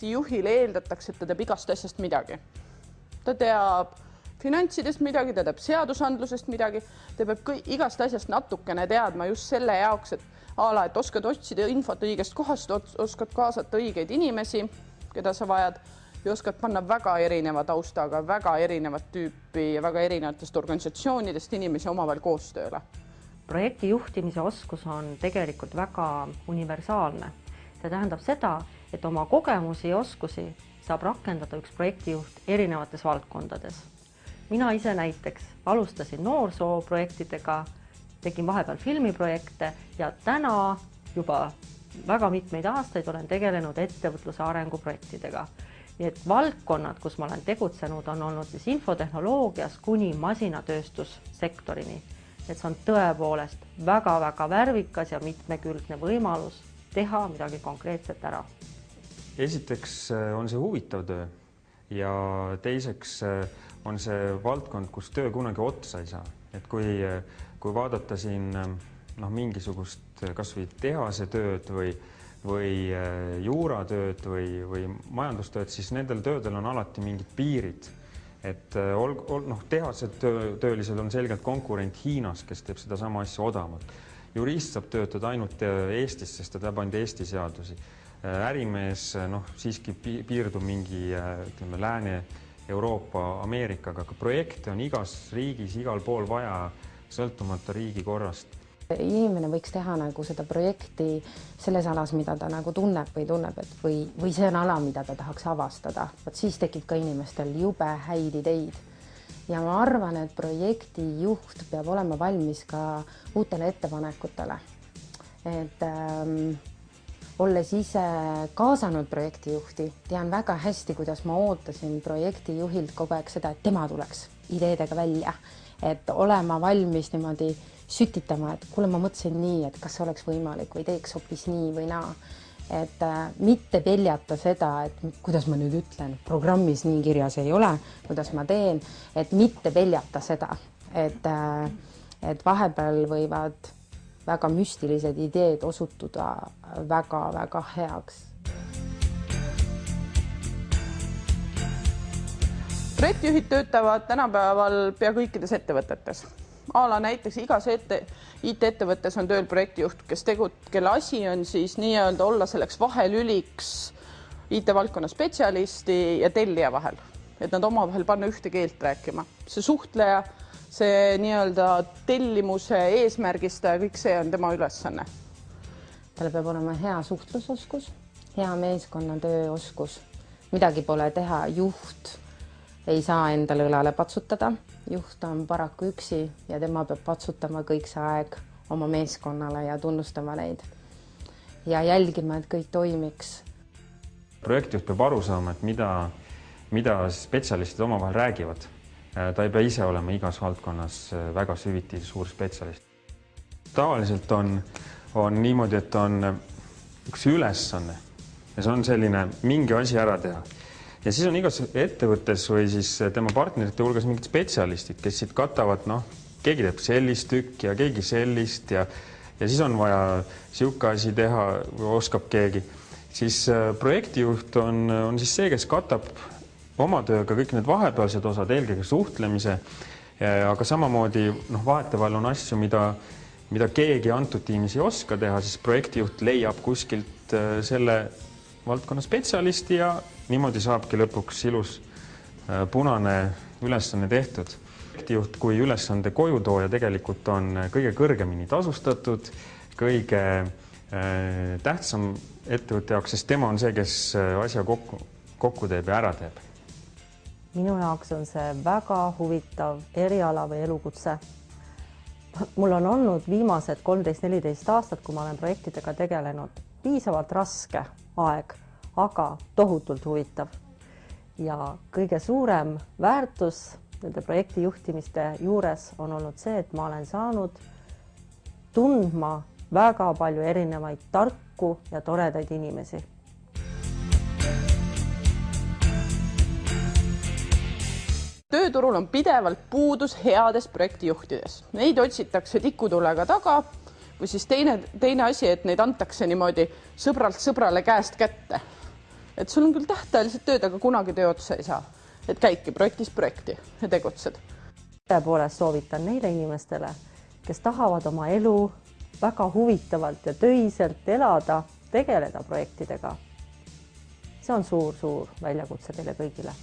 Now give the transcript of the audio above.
projektijuhil eeldatakse, et ta teeb igast asjast midagi. Ta teab finantsidest midagi, ta teab seadusandlusest midagi, ta peab igast asjast natukene teadma just selle jaoks, et oskad otsida infot õigest kohast, oskad kaasata õigeid inimesi, keda sa vajad, ja oskad panna väga erineva taustaga, väga erinevat tüüpi ja väga erinevatest organisatsioonidest inimesi omavahel koostööle. Projekti juhtimise oskus on tegelikult väga universaalne. See tähendab seda, et oma kogemusi ja oskusi saab rakendada üks projektijuht erinevates valdkondades. Mina ise näiteks alustasin noorsooprojektidega, tegin vahepeal filmiprojekte ja täna juba väga mitmeid aastaid olen tegelenud ettevõtluse arenguprojektidega. Nii et valdkonnad, kus ma olen tegutsenud, on olnud siis infotehnoloogias kuni masinatööstussektorini. Et see on tõepoolest väga-väga värvikas ja mitmekülgne võimalus teha midagi konkreetset ära. Esiteks on see huvitav töö ja teiseks on see valdkond, kus töö kunagi otsa ei saa. Et kui vaadata siin mingisugust kas või tehase tööd või juuratööd või majandustööd, siis nendel töödel on alati mingid piirid. Et tehased töölised on selgelt konkurent Hiinas, kes teeb seda sama asja odavamalt. Jurist saab töötada ainult Eestis, sest ta teab ainult Eesti seadusi. Ärimees siiski piirdub mingi Lääne-Euroopa, Ameerikaga, aga projekte on igas riigis, igal pool vaja sõltumata riigi korrast. Inimene võiks teha seda projekti selles alas, mida ta tunneb või see on ala, mida ta tahaks avastada. Siis tekib ka inimestel jube häid ideid. Ja ma arvan, et projekti juht peab olema valmis ka uutele ettepanekutele. Et olles ise kaasanud projektijuhti, tean väga hästi, kuidas ma ootasin projektijuhilt kogu aeg seda, et tema tuleks ideedega välja. Et olema valmis niimoodi sütitama, et kuule, ma mõtlesin nii, et kas oleks võimalik või teeks hoopis nii või naa. Et mitte peljata seda, et kuidas ma nüüd ütlen, programmis nii kirjas ei ole, kuidas ma teen, et mitte peljata seda, et vahepeal võivad väga müstilised ideed osutuda väga-väga heaks. Projektijuhid töötavad tänapäeval pea kõikides ettevõtetes. Näiteks igas IT-ettevõttes on tööl projektijuht, kelle asi on siis nii-öelda olla selleks vahelüliks IT-valdkonna spetsialisti ja tellija vahel, et nad omavahel panna ühte keelt rääkima. See suhtleja, see nii-öelda tellimuse eesmärgistaja, kõik see on tema ülesanne. Tal peab olema hea suhtlusoskus, hea meeskonnatööoskus, midagi pole teha, juht ei saa endale õlale patsutada. Juht on paraku üksi ja tema peab patsutama kõik see aeg oma meeskonnale ja tunnustama neid ja jälgima, et kõik toimiks. Projektijuht peab aru saama, et mida spetsialistid omavahel räägivad. Ta ei pea ise olema igas valdkonnas väga süviti suur spetsialist. Tavaliselt on niimoodi, et on üks ülesanne ja see on selline mingi asi ära teha. Ja siis on igas ettevõttes või siis tema partnerite hulgas mingid spetsialistid, kes siit katavad, keegi teeb sellist tükki ja keegi sellist ja siis on vaja siuke asi teha või oskab keegi. Siis projektijuht on siis see, kes katab oma tööga kõik need vahepealsed osad, eelkõige suhtlemise, aga samamoodi vahetevahel on asju, mida keegi antud tiimis ei oska teha, siis projektijuht leiab kuskilt selle valdkonna spetsialisti ja niimoodi saabki lõpuks ilus punane ülesanne tehtud. Projektijuht kui ülesande kojutooja tegelikult on kõige kõrgemini tasustatud, kõige tähtsam ettevõtte jaoks, sest tema on see, kes asja kokku teeb ja ära teeb. Minu jaoks on see väga huvitav eriala või elukutse. Mul on olnud viimased 13-14 aastat, kui ma olen projektidega tegelenud, piisavalt raske aeg, aga tohutult huvitav. Ja kõige suurem väärtus nende projekti juhtimiste juures on olnud see, et ma olen saanud tundma väga palju erinevaid tarku ja toredaid inimesi. Tööturul on pidevalt puudus heades projektijuhtides. Neid otsitakse tikutulega taga või siis teine asi, et neid antakse niimoodi sõbralt sõbrale käest kätte. et sul on küll tähtajalised tööd, aga kunagi töö otsa ei saa. Et käidki projektist projekti ja tegutsed. Tõepoolest soovitan neile inimestele, kes tahavad oma elu väga huvitavalt ja töiselt elada, tegeleda projektidega. See on suur väljakutse teile kõigile.